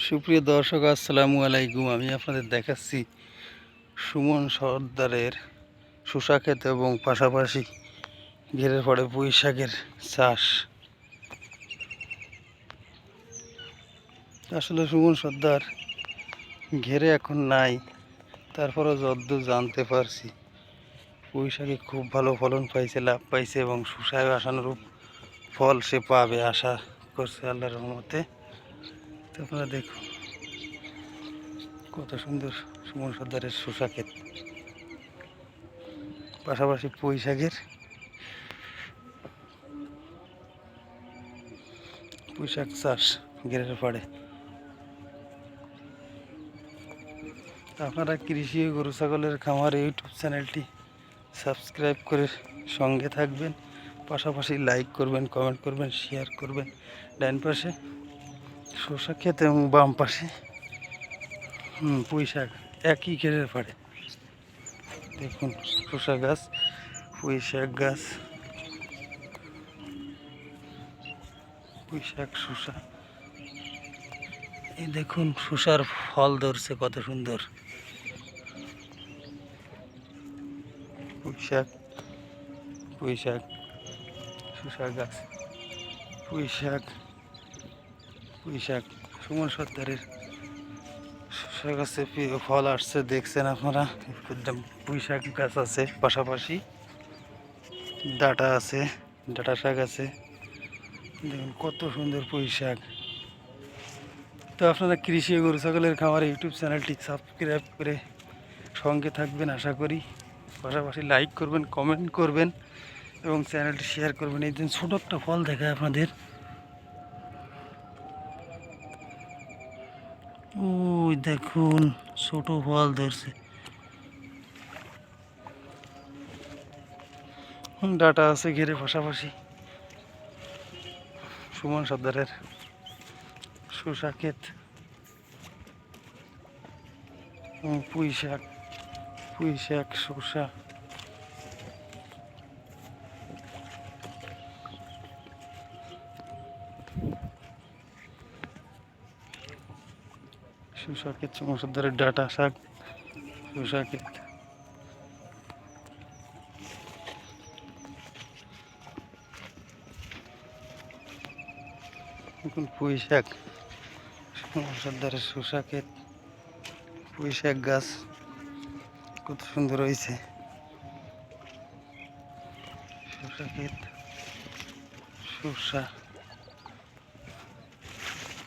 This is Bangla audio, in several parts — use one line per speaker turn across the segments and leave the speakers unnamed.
সুপ্রিয় দর্শক, আসসালামু আলাইকুম। আমি আপনাদের দেখাচ্ছি সুমন সর্দারের শসা ক্ষেত এবং পাশাপাশি ঘেরে পড়ে পুঁই শাকের চাষ। আসলে সুমন সর্দার ঘেরে এখন নাই, তারপরও যদ্দূর জানতে পারছি পুঁই শাকে খুব ভালো ফলন পাইছে, লাভ পাইছে এবং শসায় আশানুরূপ ফল সে পাবে আশা করছে আল্লাহর রহমতে। তো আপনারা দেখুন কত সুন্দর সুমন সর্দারের শসা ক্ষেত, পাশাপাশি পুঁই শাক চাষ ঘেরের পাড়ে। আপনারা কৃষি ও গরু ছাগলের খামার ইউটিউব চ্যানেলটি সাবস্ক্রাইব করে সঙ্গে থাকবেন, পাশাপাশি লাইক করবেন, কমেন্ট করবেন, শেয়ার করবেন। ডান পাশে শসা ক্ষেত এবং বাম পাশে পুঁই শাক, একই ঘেরের পাড়ে। দেখুন শসা গাছ, পুঁই শাক গাছ, পুঁই শাক, শসা। এই দেখুন শসার ফল ধরছে কত সুন্দর। পুঁই শাক, শসা গাছ, পুঁই শাক। সুমন সর্দারের শসা গাছে ফল আসছে দেখছেন আপনারা। পুঁই শাক গাছ আছে, পাশাপাশি ডাঁটা আছে, ডাঁটা শাক আছে। দেখুন কত সুন্দর পুঁই শাক। তো আপনারা কৃষি ও গরু ছাগলের খামার ইউটিউব চ্যানেলটি সাবস্ক্রাইব করে সঙ্গে থাকবেন আশা করি, পাশাপাশি লাইক করবেন, কমেন্ট করবেন এবং চ্যানেলটি শেয়ার করবেন। এই দিন ছোটো একটা ফল দেখায় আপনাদের। ওই দেখুন ছোট ফল ধরছে। ডাটা আছে ঘিরে, পাশাপাশি সুমন সর্দারের শসা ক্ষেত, পুঁই শাক, শসা। শসা ক্ষেত, সুমন সর্দারের ডাটা শাক, শসা ক্ষেত। দেখুন পুঁই শাক, সুমন সর্দারের শসা ক্ষেত, পুঁই শাক গাছ কত সুন্দর হয়েছে। শসা ক্ষেত, শসা।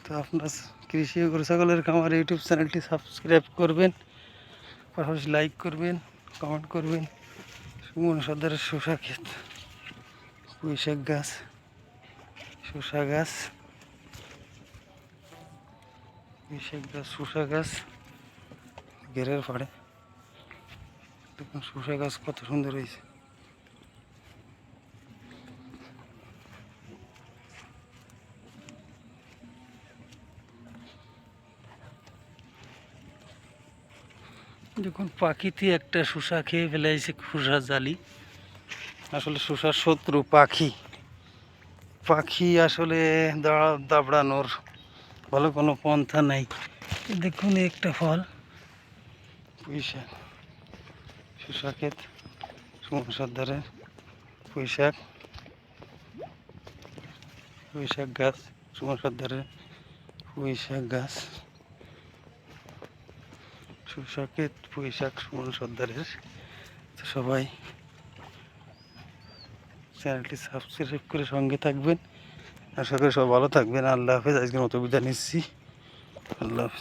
তো আপনার কৃষি ও গরু ছাগলের খামার ইউটিউব চ্যানেলটি সাবস্ক্রাইব করবেন, পাশাপাশি লাইক করবেন, কমেন্ট করবেন। সুমন সর্দারের শসা ক্ষেত, পুঁই শাক গাছ, শসা গাছ, পুঁই শাক গাছ, শসা গাছ ঘেরের পাড়ে। দেখুন শসা গাছ কত সুন্দর হয়েছে। দেখুন পাখিতে একটা শসা খেয়ে ফেলেছে, শসা জালি। আসলে শসার শত্রু পাখি। পাখি আসলে দাবড়ানোর ভালো কোনো পন্থা নাই। দেখুন একটা ফল, পুঁই শাক, শসা ক্ষেত, সুমন সর্দারের পুঁই শাক গাছ, সুমন সর্দারের পুঁই শাক গাছ, শসা ক্ষেত, পুঁই শাক, সুমন সর্দারের। তো সবাই চ্যানেলটি সাবস্ক্রাইব করে সঙ্গে থাকবেন। আশা করি সব ভালো থাকবেন। আল্লাহ হাফেজ। আজকের মতো বিদায় নিচ্ছি। আল্লাহ হাফেজ।